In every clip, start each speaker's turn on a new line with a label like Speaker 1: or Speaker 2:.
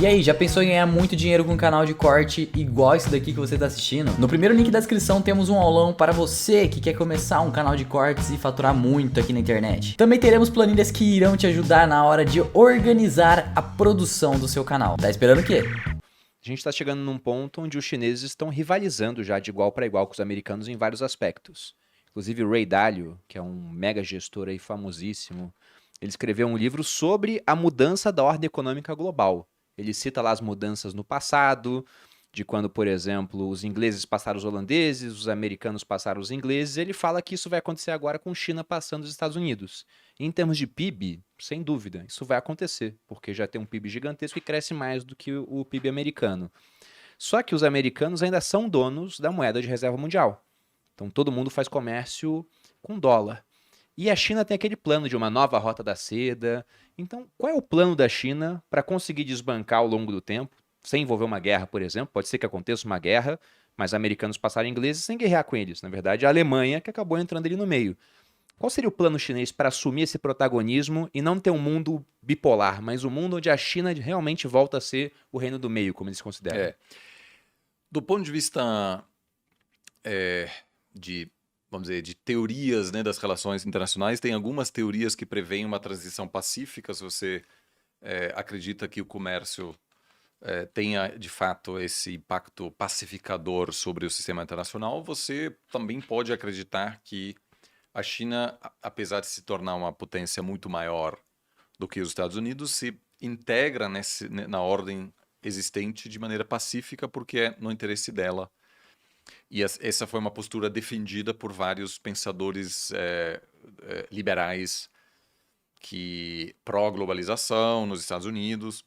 Speaker 1: E aí, já pensou em ganhar muito dinheiro com um canal de corte igual esse daqui que você está assistindo? No primeiro link da descrição temos um aulão para você que quer começar um canal de cortes e faturar muito aqui na internet. Também teremos planilhas que irão te ajudar na hora de organizar a produção do seu canal. Tá esperando o quê?
Speaker 2: A gente está chegando num ponto onde os chineses estão rivalizando já de igual para igual com os americanos em vários aspectos. Inclusive o Ray Dalio, que é um mega gestor aí famosíssimo, ele escreveu um livro sobre a mudança da ordem econômica global. Ele cita lá as mudanças no passado, de quando, por exemplo, os ingleses passaram os holandeses, os americanos passaram os ingleses. Ele fala que isso vai acontecer agora com China passando os Estados Unidos. E em termos de PIB, sem dúvida, isso vai acontecer, porque já tem um PIB gigantesco e cresce mais do que o PIB americano. Só que os americanos ainda são donos da moeda de reserva mundial. Então todo mundo faz comércio com dólar. E a China tem aquele plano de uma nova rota da seda. Então, qual é o plano da China para conseguir desbancar ao longo do tempo, sem envolver uma guerra, por exemplo? Pode ser que aconteça uma guerra, mas americanos passaram ingleses sem guerrear com eles. Na verdade, a Alemanha que acabou entrando ali no meio. Qual seria o plano chinês para assumir esse protagonismo e não ter um mundo bipolar, mas um mundo onde a China realmente volta a ser o reino do meio, como eles consideram?
Speaker 3: Do ponto de vista de, vamos dizer, de teorias, né, das relações internacionais, tem algumas teorias que preveem uma transição pacífica, se você acredita que o comércio tenha, de fato, esse impacto pacificador sobre o sistema internacional, você também pode acreditar que a China, apesar de se tornar uma potência muito maior do que os Estados Unidos, se integra na ordem existente de maneira pacífica, porque é no interesse dela. E essa foi uma postura defendida por vários pensadores liberais que pró-globalização nos Estados Unidos.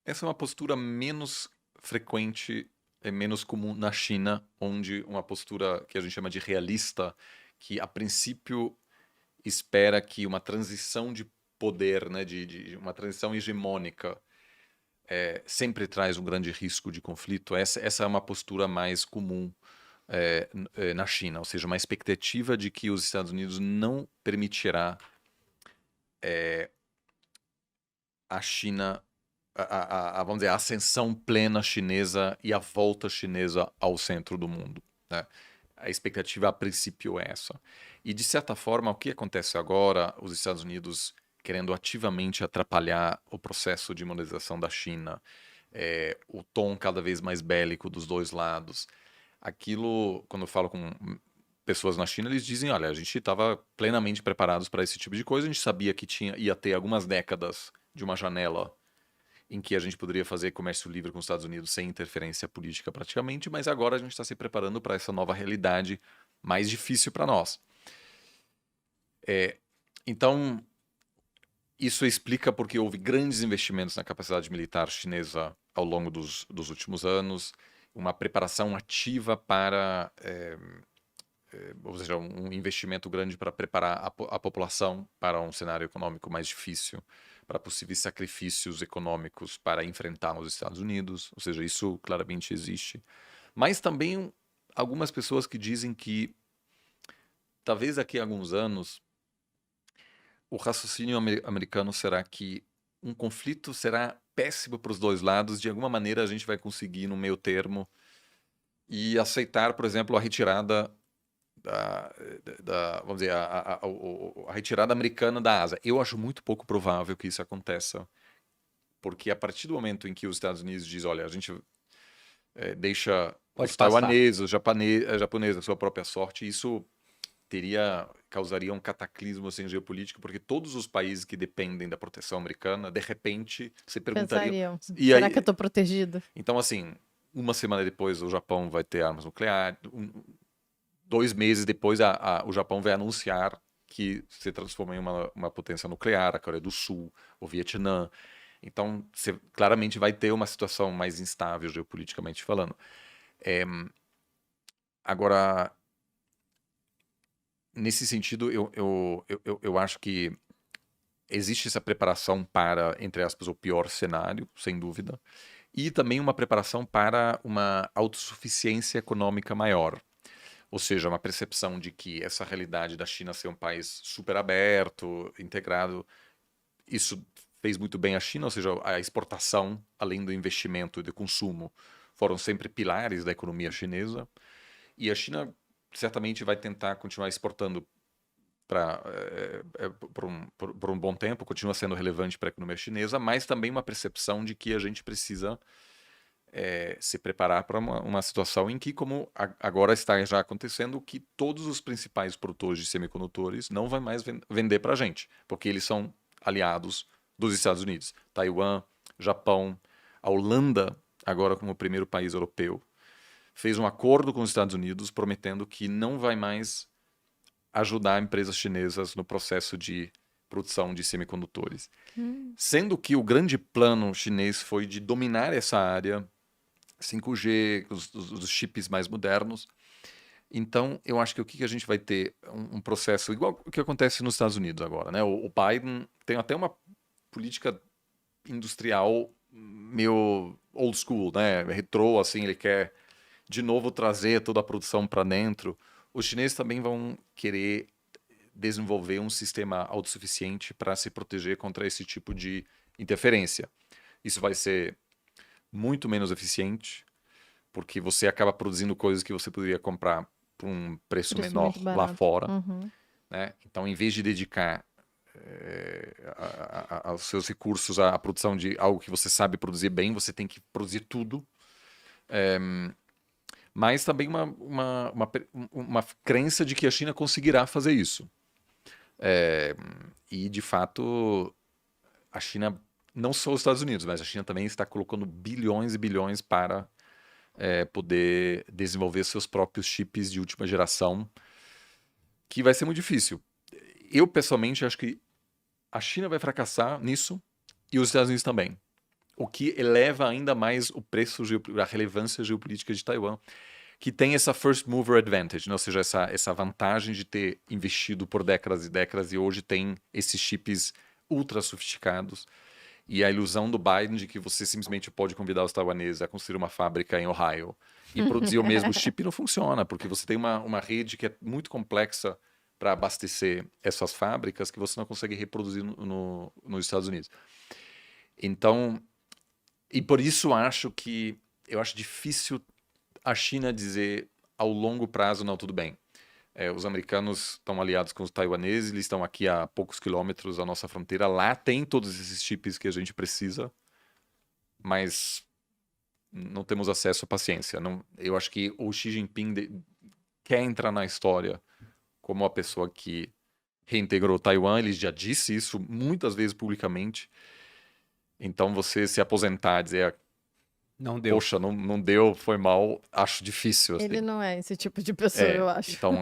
Speaker 3: Essa é uma postura menos frequente, menos comum na China, onde uma postura que a gente chama de realista, que a princípio espera que uma transição de poder, né, de uma transição hegemônica, sempre traz um grande risco de conflito. Essa é uma postura mais comum na China, ou seja, uma expectativa de que os Estados Unidos não permitirá a China, vamos dizer, a ascensão plena chinesa e a volta chinesa ao centro do mundo, né? A expectativa, a princípio, é essa. E, de certa forma, o que acontece agora, os Estados Unidos querendo ativamente atrapalhar o processo de modernização da China, o tom cada vez mais bélico dos dois lados. Aquilo, quando eu falo com pessoas na China, eles dizem, olha, a gente estava plenamente preparados para esse tipo de coisa, a gente sabia que ia ter algumas décadas de uma janela em que a gente poderia fazer comércio livre com os Estados Unidos sem interferência política praticamente, mas agora a gente está se preparando para essa nova realidade mais difícil para nós. Então, isso explica porque houve grandes investimentos na capacidade militar chinesa ao longo dos últimos anos, uma preparação ativa para, ou seja, um investimento grande para preparar a população para um cenário econômico mais difícil, para possíveis sacrifícios econômicos para enfrentar os Estados Unidos, ou seja, isso claramente existe. Mas também algumas pessoas que dizem que talvez daqui a alguns anos o raciocínio americano será que um conflito será péssimo para os dois lados, de alguma maneira a gente vai conseguir no meio termo e aceitar, por exemplo, a retirada vamos dizer, a retirada americana da Ásia. Eu acho muito pouco provável que isso aconteça, porque a partir do momento em que os Estados Unidos diz, olha, a gente deixa os taiwaneses, os japoneses a sua própria sorte, isso causaria um cataclismo assim, geopolítico, porque todos os países que dependem da proteção americana, de repente, você perguntaria...
Speaker 4: Será que eu estou protegido?
Speaker 3: Então, assim, uma semana depois o Japão vai ter armas nucleares, 2 meses depois o Japão vai anunciar que se transforma em uma potência nuclear, a Coreia do Sul, o Vietnã. Então, você claramente vai ter uma situação mais instável geopoliticamente falando. Agora, nesse sentido, eu acho que existe essa preparação para, entre aspas, o pior cenário, sem dúvida, e também uma preparação para uma autossuficiência econômica maior. Ou seja, uma percepção de que essa realidade da China ser um país super aberto, integrado, isso fez muito bem a China, ou seja, a exportação, além do investimento e do consumo, foram sempre pilares da economia chinesa. E a China certamente vai tentar continuar exportando por um bom tempo, continua sendo relevante para a economia chinesa, mas também uma percepção de que a gente precisa se preparar para uma situação em que, como agora está já acontecendo, que todos os principais produtores de semicondutores não vão mais vender para a gente, porque eles são aliados dos Estados Unidos. Taiwan, Japão, a Holanda, agora como primeiro país europeu, fez um acordo com os Estados Unidos prometendo que não vai mais ajudar empresas chinesas no processo de produção de semicondutores. Sendo que o grande plano chinês foi de dominar essa área, 5G, os chips mais modernos. Então, eu acho que o que a gente vai ter um processo igual o que acontece nos Estados Unidos agora, né? O Biden tem até uma política industrial meio old school, né? Retrô, assim, ele quer de novo trazer toda a produção para dentro. Os chineses também vão querer desenvolver um sistema autossuficiente para se proteger contra esse tipo de interferência. Isso vai ser muito menos eficiente, porque você acaba produzindo coisas que você poderia comprar por um preço menor lá fora. Né? Então, em vez de dedicar os seus recursos à produção de algo que você sabe produzir bem, você tem que produzir tudo. Mas também uma crença de que a China conseguirá fazer isso. E, de fato, a China, não só os Estados Unidos, mas a China também está colocando bilhões e bilhões para poder desenvolver seus próprios chips de última geração, que vai ser muito difícil. Eu, pessoalmente, acho que a China vai fracassar nisso e os Estados Unidos também. O que eleva ainda mais o preço, a relevância geopolítica de Taiwan, que tem essa first mover advantage, né? Ou seja, essa vantagem de ter investido por décadas e décadas e hoje tem esses chips ultra sofisticados. E a ilusão do Biden de que você simplesmente pode convidar os taiwaneses a construir uma fábrica em Ohio e produzir o mesmo chip não funciona, porque você tem uma rede que é muito complexa para abastecer essas fábricas que você não consegue reproduzir nos Estados Unidos. Então, e por isso eu acho difícil a China dizer ao longo prazo, não, tudo bem. Os americanos estão aliados com os taiwaneses, eles estão aqui a poucos quilômetros da nossa fronteira, lá tem todos esses chips que a gente precisa, mas não temos acesso à paciência. Não, eu acho que o Xi Jinping quer entrar na história como a pessoa que reintegrou Taiwan, ele já disse isso muitas vezes publicamente. Então você se aposentar e dizer,
Speaker 2: não deu.
Speaker 3: Poxa, não deu, foi mal, acho difícil. Assim.
Speaker 4: Ele não é esse tipo de pessoa, eu acho.
Speaker 3: Então